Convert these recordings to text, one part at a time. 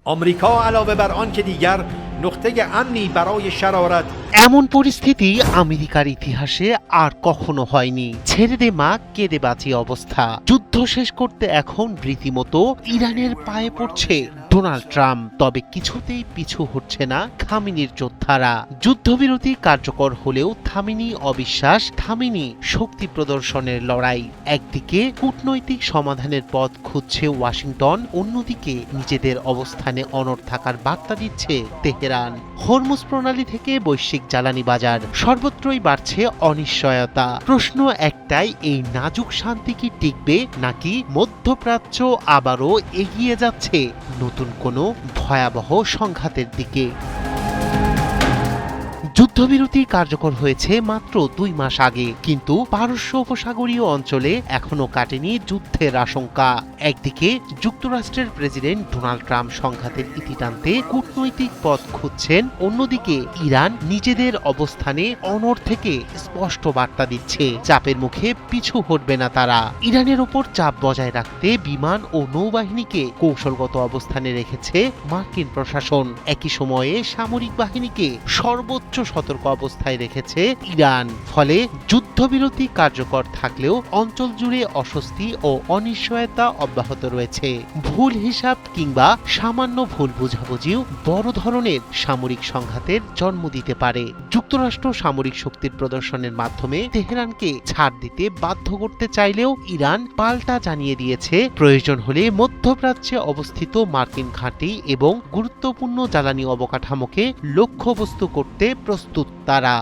آمریکا علاوه بر آن که دیگر نقطه امنی برای شرارت এমন পরিস্থিতি আমেরিকার ইতিহাসে আর কখনো হয়নি। ছেড়ে দে মা কেঁদে বাঁচি অবস্থা। যুদ্ধ শেষ করতে এখন রীতিমতো ইরানের পায়ে পড়ছে ডোনাল্ড ট্রাম্প। তবে কিছুতেই পিছু হটছে না খামেনির যোদ্ধারা। যুদ্ধবিরতি কার্যকর হলেও থামেনি অবিশ্বাস, থামেনি শক্তি প্রদর্শনের লড়াই। একদিকে কূটনৈতিক সমাধানের পথ খুঁজছে ওয়াশিংটন, অন্যদিকে নিজেদের অবস্থানে অনড় থাকার বার্তা দিচ্ছে তেহরান। হরমুজ প্রণালী থেকে বৈশ্বিক জ্বালানি বাজার, সর্বত্রই বাড়ছে অনিশ্চয়তা। প্রশ্ন একটাই, এই নাজুক শান্তি কি টিকবে, নাকি মধ্যপ্রাচ্য আবারও এগিয়ে যাচ্ছে নতুন কোনো ভয়াবহ সংঘাতের দিকে? যুদ্ধবিরতি কার্যকর হয়েছে মাত্র 2 মাস আগে, কিন্তু পারস্য উপসাগরীয় অঞ্চলে এখনো কাটেনি যুদ্ধের আশঙ্কা। একদিকে যুক্তরাষ্ট্রের প্রেসিডেন্ট ডোনাল্ড ট্রাম্প সংঘাতের ইতি টানতে কূটনৈতিক পথ খুঁজছেন, অন্যদিকে ইরান নিজেদের অবস্থানে অনড় থেকে স্পষ্ট বার্তা দিচ্ছে চাপের মুখে পিছু হটবে না তারা। ইরানের ওপর চাপ বজায় রাখতে বিমান ও নৌবাহিনীকে কৌশলগত অবস্থানে রেখেছে মার্কিন প্রশাসন। একই সময়ে সামরিক বাহিনীকে সর্বোচ্চ সতর্ক অবস্থায় রেখেছে ইরান। ফলে যুদ্ধবিরতি কার্যকর থাকলেও অঞ্চল জুড়ে অস্বস্তি ও অনিশ্চয়তা অব্যাহত রয়েছে। ভুল হিসাব কিংবা সামান্য ভুল বোঝাবুঝিও বড় ধরনের সামরিক সংঘাতের জন্ম দিতে পারে। যুক্তরাষ্ট্র সামরিক শক্তির প্রদর্শনের মাধ্যমে তেহরানকে ছাড় দিতে বাধ্য করতে চাইলেও ইরান পাল্টা জানিয়ে দিয়েছে প্রয়োজন হলে মধ্যপ্রাচ্যে অবস্থিত মার্কিন ঘাঁটি এবং গুরুত্বপূর্ণ জ্বালানি অবকাঠামোকে লক্ষ্যবস্তু করতে প্রস্তুত তারা।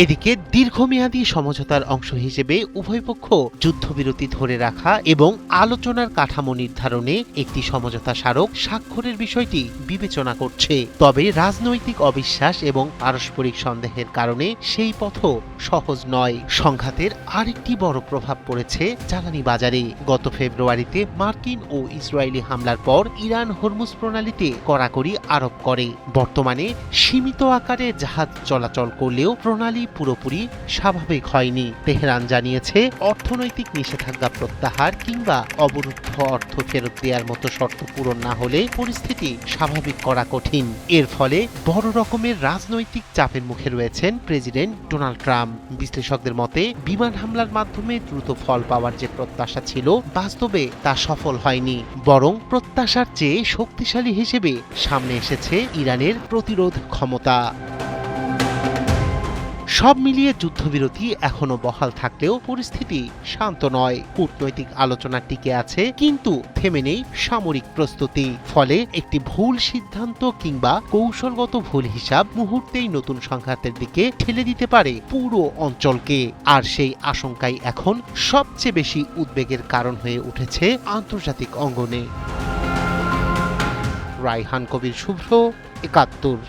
এদিকে দীর্ঘমেয়াদী সমঝোতার অংশ হিসেবে উভয় পক্ষ যুদ্ধবিরতি ধরে রাখা এবং আলোচনার কাঠামো নির্ধারণে একটি সমঝোতা স্মারক স্বাক্ষরের বিষয়টি বিবেচনা করছে। তবে রাজনৈতিক অবিশ্বাস এবং পারস্পরিক সন্দেহের কারণে সেই পথও সহজ নয়। সংঘাতের আরেকটি বড় প্রভাব পড়েছে জ্বালানি বাজারে। গত ফেব্রুয়ারিতে মার্কিন ও ইসরায়েলি হামলার পর ইরান হরমুজ প্রণালীতে কড়াকড়ি আরোপ করে। বর্তমানে সীমিত আকারে জাহাজ চলাচল করলেও প্রণালী পুরোপুরি স্বাভাবিক হয়নি। তেহরান জানিয়েছে অর্থনৈতিক নিষেধাজ্ঞা প্রত্যাহার কিংবা অবরুদ্ধ অর্থ ফেরত দেওয়ার মতো শর্ত পূরণ না হলে পরিস্থিতি স্বাভাবিক করা কঠিন। এর ফলে বড় রকমের রাজনৈতিক চাপের মুখে রয়েছেন প্রেসিডেন্ট ডোনাল্ড ট্রাম্প। বিশ্লেষকদের মতে বিমান হামলার মাধ্যমে দ্রুত ফল পাওয়ার যে প্রত্যাশা ছিল, বাস্তবে তা সফল হয়নি। বরং প্রত্যাশার চেয়ে শক্তিশালী হিসেবে সামনে এসেছে ইরানের প্রতিরোধ ক্ষমতা। সব মিলিয়ে যুদ্ধবিরতি এখনো বহাল থাকলেও পরিস্থিতি শান্ত নয়। কূটনৈতিক আলোচনা টিকে আছে, কিন্তু থেমে নেই সামরিক প্রস্তুতি। ফলে একটি ভুল সিদ্ধান্ত কিংবা কৌশলগত ভুল হিসাব মুহূর্তেই নতুন সংঘাতের দিকে ঠেলে দিতে পারে পুরো অঞ্চলকে। আর সেই আশঙ্কাই এখন সবচেয়ে বেশি উদ্বেগের কারণ হয়ে উঠেছে আন্তর্জাতিক অঙ্গনে। রায়হান কবির শুভ্র, ৭১।